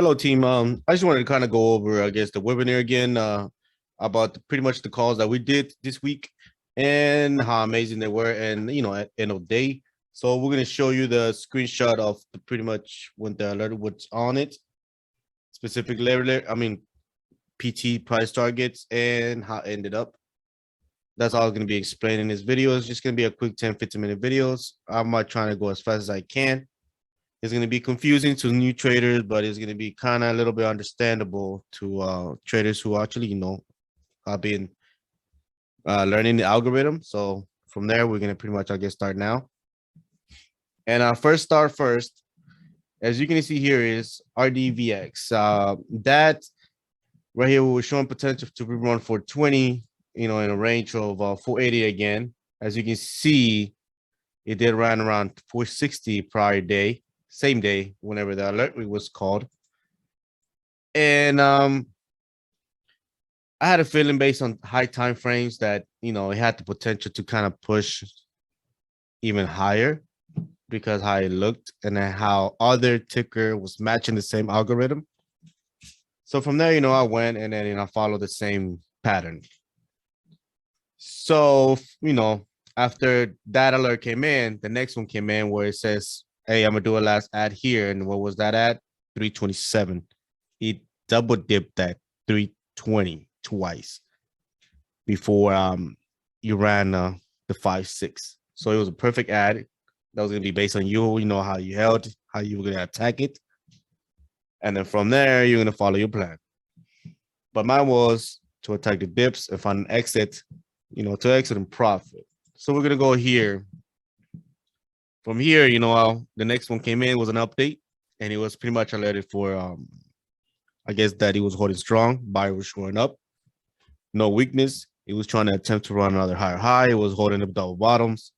Hello, team. I just wanted to kind of go over, I guess, the webinar again about pretty much the calls that we did this week and how amazing they were, and at end of day. So we're gonna show you the screenshot of the pretty much when the alert was on it, specific level. I mean, PT price targets and how it ended up. That's all gonna be explained in this video. It's just gonna be a quick 10-15 minute videos. I'm not trying to go as fast as I can. It's going to be confusing to new traders, but it's going to be kind of a little bit understandable to traders who actually, have been learning the algorithm. So from there, we're going to pretty much, I guess, start now. And first, as you can see here is RDBX. That right here, we were showing potential to rerun 420, in a range of 480 again. As you can see, it did run around 460 prior day. Same day, whenever the alert was called. And I had a feeling based on high time frames that, it had the potential to kind of push even higher because how it looked and then how other ticker was matching the same algorithm. So from there, I went and then, I followed the same pattern. So, after that alert came in, the next one came in where it says, hey, I'm gonna do a last ad here. And what was that at? 327. It double dipped that 320 twice before you ran the 5-6. So it was a perfect ad. That was gonna be based on you, how you held, how you were gonna attack it. And then from there, you're gonna follow your plan. But mine was to attack the dips and find an exit, to exit and profit. So we're gonna go here. From here, the next one came in was an update, and it was pretty much alerted for, I guess that he was holding strong. Buyer was showing up, no weakness. He was trying to attempt to run another higher high. It was holding up double bottoms,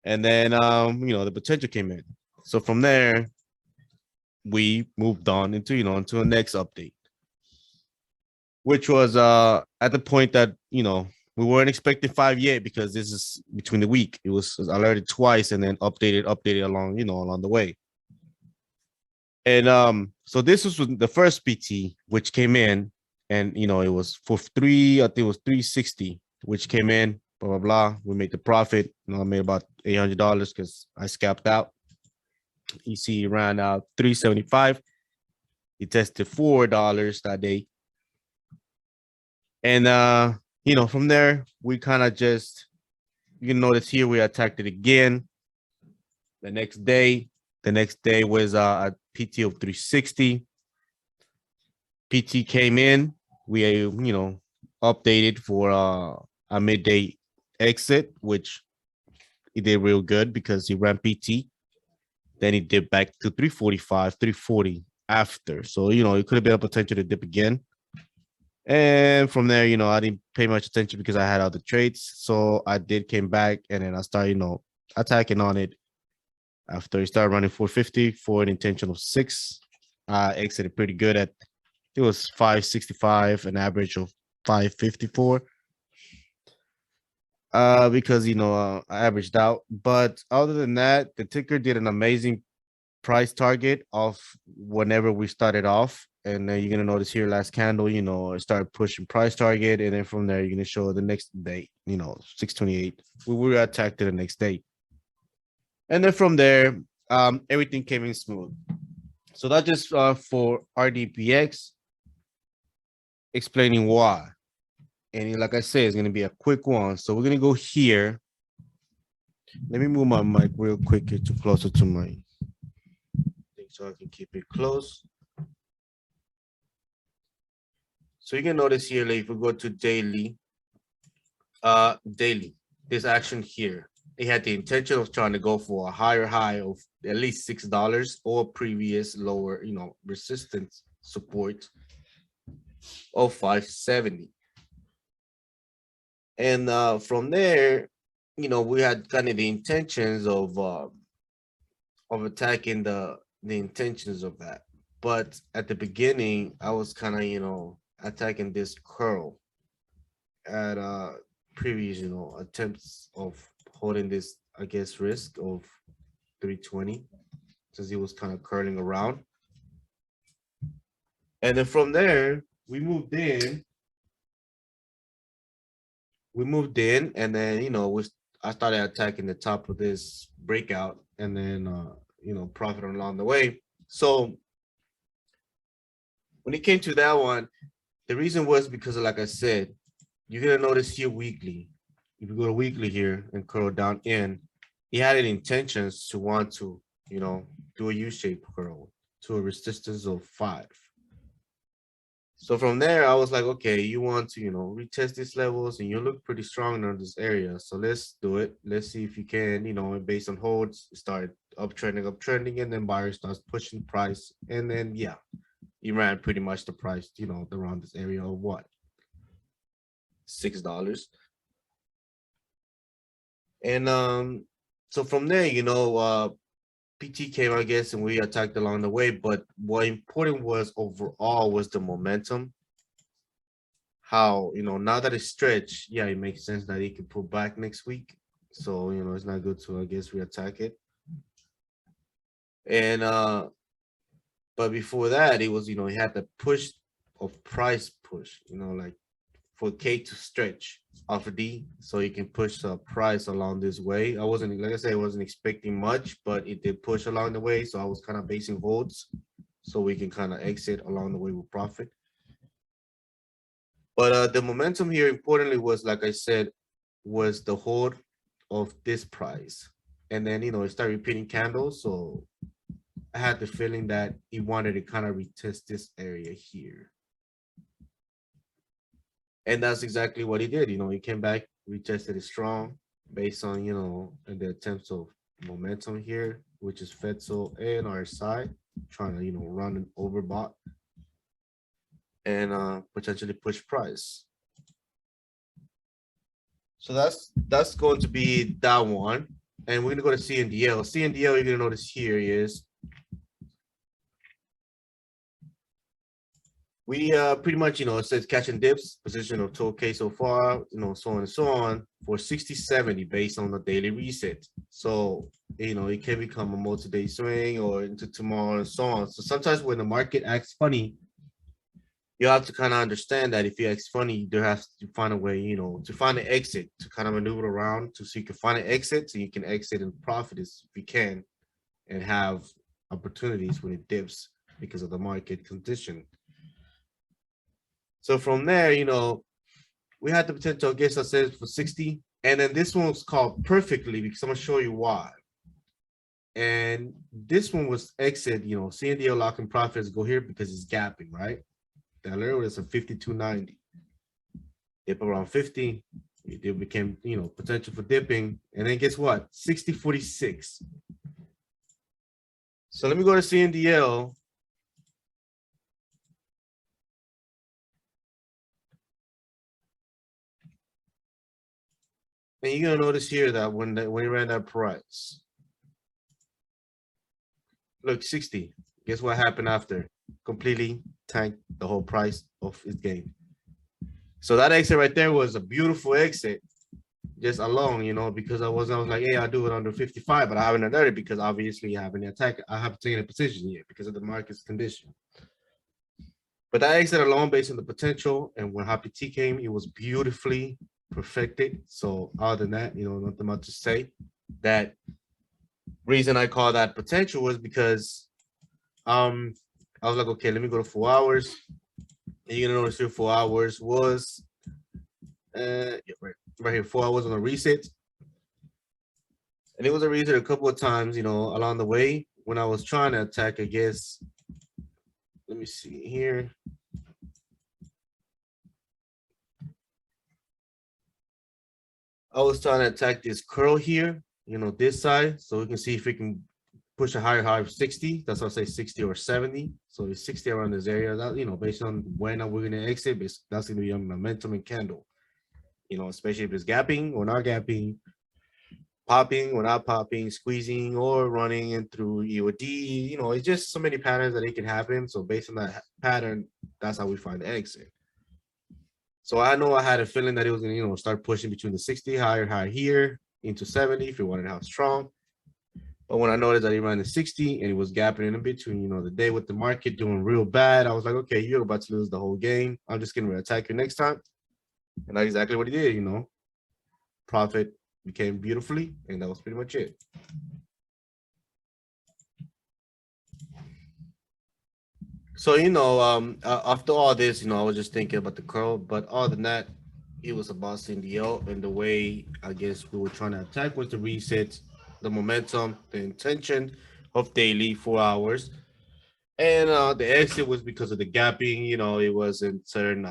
and then the potential came in. So from there, we moved on into into the next update, which was at the point that we weren't expecting 5 yet because this is between the week. It was alerted twice and then updated along, along the way. And so this was the first PT, which came in, and it was for I think it was 360, which came in, blah, blah, blah. We made the profit. I made about $800 because I scalped out. You see, ran out 375. He tested $4 that day. And from there, we kind of just, you can notice here, we attacked it again. The next day was a PT of 360. PT came in. We, updated for a midday exit, which he did real good because he ran PT. Then he dipped back to 345, 340 after. So, it could have been a potential to dip again. And from there, I didn't pay much attention because I had other trades. So I came back and then I started, attacking on it. After he started running 450 for an intention of 6, I exited pretty good at, it was 565, an average of 554. Because, I averaged out. But other than that, the ticker did an amazing price target of whenever we started off. And then you're going to notice here last candle, it started pushing price target. And then from there, you're going to show the next day, 628. We were attacked the next day. And then from there, everything came in smooth. So that's just for RDBX, explaining why. And like I said, it's going to be a quick one. So we're going to go here. Let me move my mic real quick here to closer to my thing so I can keep it close. So you can notice here, like if we go to daily, this action here, it had the intention of trying to go for a higher high of at least $6 or previous lower, resistance support of 570. And from there, we had kind of the intentions of attacking the intentions of that. But at the beginning, I was kind of, attacking this curl at previous, attempts of holding this, I guess, risk of 320, since he was kind of curling around. And then from there, we moved in. And then I started attacking the top of this breakout, and then profit along the way. So when it came to that one, the reason was because like I said, you're gonna notice here weekly. If you go to weekly here and curl down in, he had an intentions to want to, do a U-shaped curl to a resistance of 5. So from there, I was like, okay, you want to, retest these levels, and you look pretty strong in this area. So let's do it. Let's see if you can, based on holds, start uptrending, and then buyer starts pushing price. And then, yeah, you ran pretty much the price, around this area of what? $6. And so from there, PT came, I guess, and we attacked along the way. But what important was overall was the momentum. How, now that it's stretched, yeah, it makes sense that it could pull back next week. So, it's not good to, I guess, reattack it. And but before that, it was, he had the push of price push, like for K to stretch off of D, so you can push the price along this way. I wasn't, like I said, I wasn't expecting much, but it did push along the way. So I was kind of basing holds so we can kind of exit along the way with profit. But the momentum here, importantly, was, like I said, was the hold of this price. And then, it started repeating candles. So I had the feeling that he wanted to kind of retest this area here. And that's exactly what he did. He came back, retested it strong based on, the attempts of momentum here, which is FEDSO and RSI, trying to, run an overbought and potentially push price. So that's going to be that one. And we're gonna go to SNDL. SNDL, you're gonna notice here is we pretty much, it says catching dips, position of 12K so far, so on and so on for 60-70 based on the daily reset. So, it can become a multi-day swing or into tomorrow and so on. So sometimes when the market acts funny, you have to kind of understand that if it acts funny, there has to find a way, to find an exit, to kind of maneuver around so you can find an exit so you can exit and profit as you can and have opportunities when it dips because of the market condition. So from there, we had the potential, I guess I said, for 60. And then this one was called perfectly because I'm going to show you why. And this one was exit, SNDL locking profits go here because it's gapping, right? That layer was a 52.90. Dip around 50. It became, potential for dipping. And then guess what? 60.46. So let me go to SNDL. And you're gonna notice here that when you ran that price, look, 60. Guess what happened after? Completely tanked the whole price of its game. So that exit right there was a beautiful exit, just alone, because I was like, hey, I'll do it under 55, but I haven't done it because obviously I haven't attacked. I haven't taken a position yet because of the market's condition. But that exit alone, based on the potential, and when Happy T came, it was beautifully perfected. So other than that, nothing much to say. That reason I call that potential was because I was like, okay, let me go to 4 hours. And you're gonna notice here 4 hours was right here, 4 hours on the reset. And it was a reset a couple of times, along the way when I was trying to attack, I guess. Let me see here. I was trying to attack this curl here, this side, so we can see if we can push a higher high of 60. That's why I say 60 or 70. So it's 60 around this area. That, based on when we're going to exit, that's going to be a momentum and candle. Especially if it's gapping or not gapping, popping or not popping, squeezing or running in through EOD. It's just so many patterns that it can happen. So based on that pattern, that's how we find the exit. So I know I had a feeling that it was going to, start pushing between the 60 higher high here into 70 if you wanted to have strong. But when I noticed that he ran the 60 and he was gapping in between, you know, the day with the market doing real bad, I was like, okay, you're about to lose the whole game. I'm just going to attack you next time. And that's exactly what he did, you know. Profit became beautifully, and that was pretty much it. So, you know, after all this, you know, I was just thinking about the curl, but other than that, it was about SNDL, and the way I guess we were trying to attack was the reset, the momentum, the intention of daily 4 hours. And the exit was because of the gapping, you know, it wasn't certain,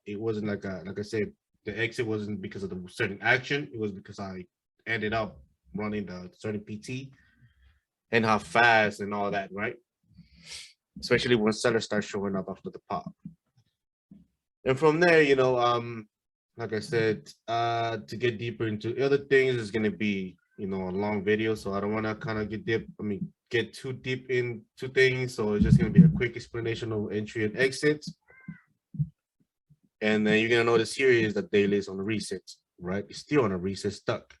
it wasn't like I said, the exit wasn't because of the certain action, it was because I ended up running the certain PT and how fast and all that, right? Especially when sellers start showing up after the pop. And from there, you know, like I said, to get deeper into other things is gonna be, you know, a long video, so I don't want to kind of get too deep into things. So it's just gonna be a quick explanation of entry and exit. And then you're gonna notice here is that daily is on the reset, right? It's still on a reset stuck.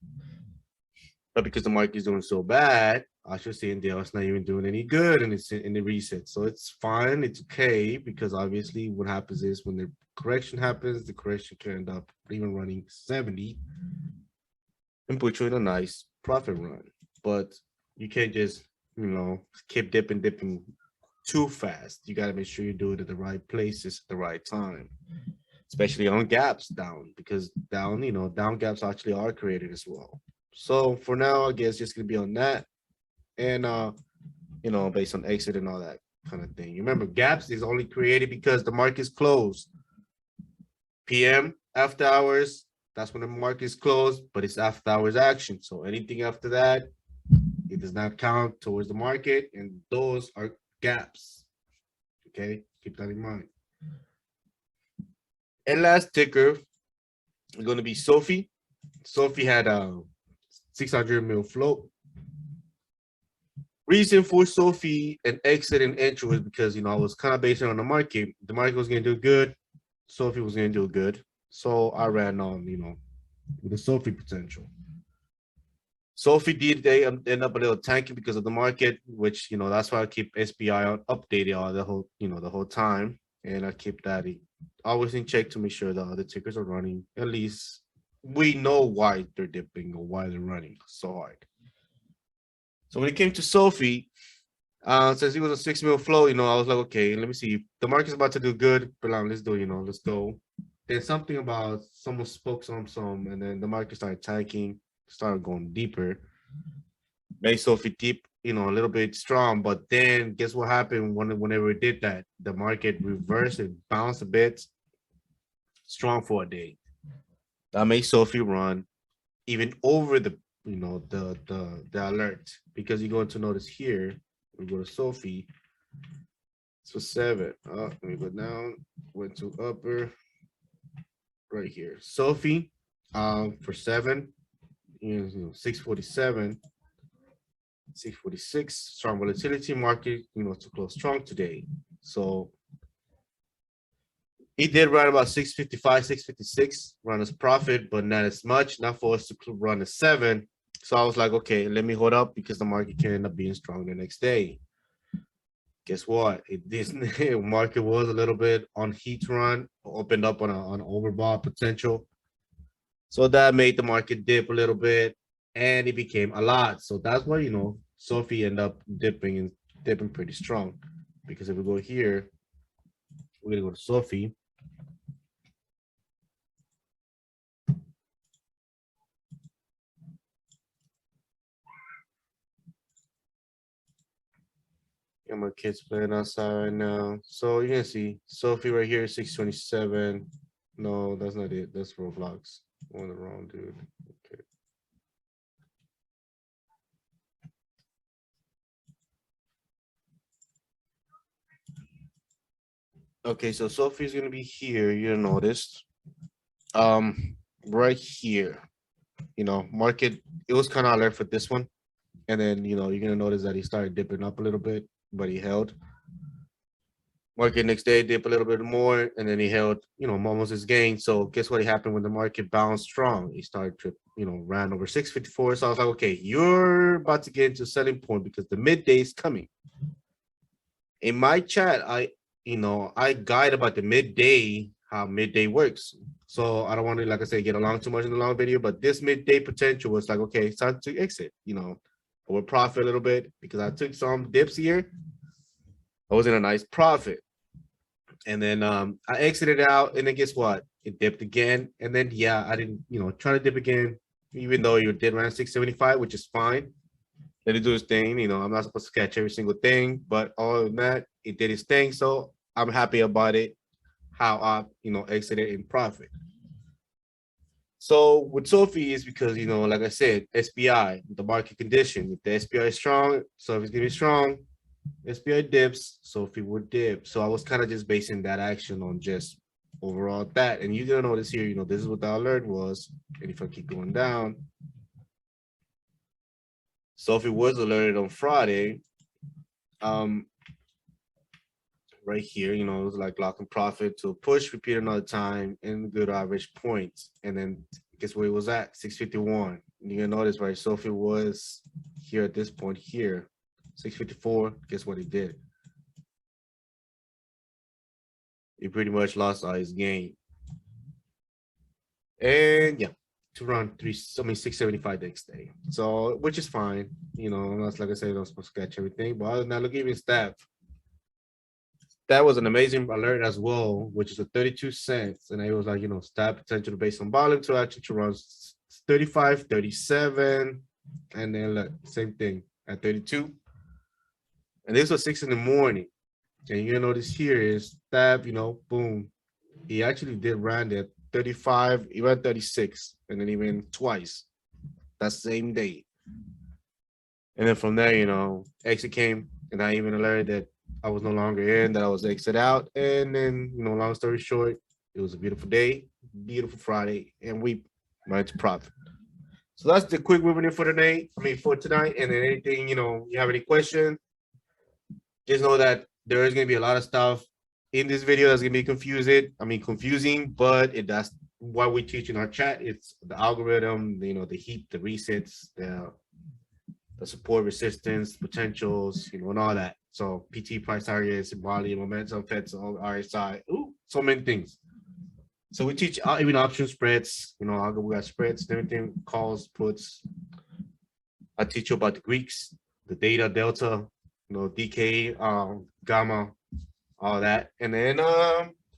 But because the market is doing so bad, I should say NDL is not even doing any good and it's in the reset. So it's fine, it's okay, because obviously what happens is when the correction happens, the correction can end up even running 70 and put you in a nice profit run. But you can't just, you know, keep dipping too fast. You got to make sure you do it at the right places at the right time, especially on gaps down, because down, you know, down gaps actually are created as well. So for now, I guess just gonna be on that, and you know, based on exit and all that kind of thing. You remember, gaps is only created because the market's closed. PM after hours, that's when the market is closed, but it's after hours action. So anything after that, it does not count towards the market, and those are gaps. Okay, keep that in mind. And last ticker is going to be SOFI. SOFI had a 600 mil float. Reason for SOFI and exit and entry was because, you know, I was kind of basing on the market. The market was going to do good. SOFI was going to do good. So I ran on, you know, with the SOFI potential. SOFI did they end up a little tanky because of the market, which, you know, that's why I keep SPI on updated all the whole, you know, the whole time. And I keep that always in check to make sure the other tickers are running. At least we know why they're dipping or why they're running so hard. So when it came to SOFI, since it was a 6 mil flow, you know, I was like, okay, let me see. The market's about to do good, but let's do, you know, let's go. Then something about someone spoke some, and then the market started tanking, started going deeper. Made SOFI deep, you know, a little bit strong, but then guess what happened whenever it did that? The market reversed, it bounced a bit strong for a day. That made SOFI run even over the, you know, the alert, because you're going to notice here, we go to SOFI. So 7. Let me go down, went to upper right here. SOFI for 7, you know, 647, 646, strong volatility market, you know, to close strong today. So he did run about 655, 656, run as profit, but not as much, not for us to run a 7. So I was like, okay, let me hold up because the market can end up being strong the next day. Guess what? This market was a little bit on heat run, opened up on an overbought potential. So that made the market dip a little bit, and it became a lot. So that's why, you know, SOFI ended up dipping pretty strong. Because if we go here, we're gonna go to SOFI. Got my kids playing outside right now. So you can see SOFI right here, 627. No, that's not it. That's Roblox. On the wrong dude. Okay. Okay, so SOFI is gonna be here. You noticed, right here. You know, market. It was kind of alert for this one, and then, you know, you're gonna notice that he started dipping up a little bit, but he held. Market next day dip a little bit more, and then he held, almost his gain. So guess what happened when the market bounced strong? He started to, ran over 654. So I was like, okay, you're about to get into a selling point because the midday is coming. In my chat, I guide about the midday, how midday works. So I don't want to, like I said, get along too much in the long video, but this midday potential was like, okay, it's time to exit, over profit a little bit because I took some dips here. I was in a nice profit. And then I exited out, and then guess what? It dipped again. And then, yeah, I didn't, try to dip again, even though you did around 675, which is fine. Let it do its thing. I'm not supposed to catch every single thing, but all of that, it did its thing. So I'm happy about it, how I, exited in profit. So with SOFI is because, like I said, SPI, the market condition. If the SPI is strong, SOFI is going to be strong. SPI dips, SOFI would dip. So I was kind of just basing that action on just overall that. And you're going to notice here, this is what the alert was. And if I keep going down, SOFI was alerted on Friday. Right here, it was like locking profit to push, repeat another time, and good average points. And then guess where it was at? 651. You're gonna notice, right? SOFI was here at this point here, 654. Guess what he did? He pretty much lost all his gain. And yeah, to run 675 the next day. So which is fine, unless, like I said, I'm supposed to catch everything. But other than that, look, even staff. That was an amazing alert as well, which is a 32 cents. And it was like, stab potential based on volume to action to run 35, 37. And then look, same thing at 32. And this was 6 in the morning. And you're gonna notice here is stab, boom. He actually did run at 35, he ran 36, and then even twice that same day. And then from there, exit came, and I even alerted that I was no longer in, that I was exit out. And then, long story short, it was a beautiful day, beautiful Friday, and we went to profit. So that's the quick webinar for today. For tonight. And then anything, you have any questions, just know that there is going to be a lot of stuff in this video that's going to be confusing, but that's what we teach in our chat. It's the algorithm, the heat, the resets, the support, resistance, potentials, and all that. So PT, price targets, volume, momentum, FEDs, RSI, so many things. So we teach even option spreads, we got spreads, everything, calls, puts. I teach you about the Greeks, the data, delta, DK, gamma, all that. And then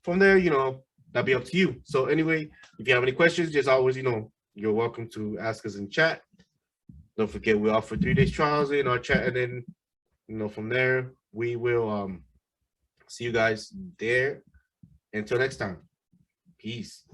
from there, that'll be up to you. So anyway, if you have any questions, just always, you're welcome to ask us in chat. Don't forget, we offer 3 days trials in our chat, and then from there we will see you guys there. Until next time, peace.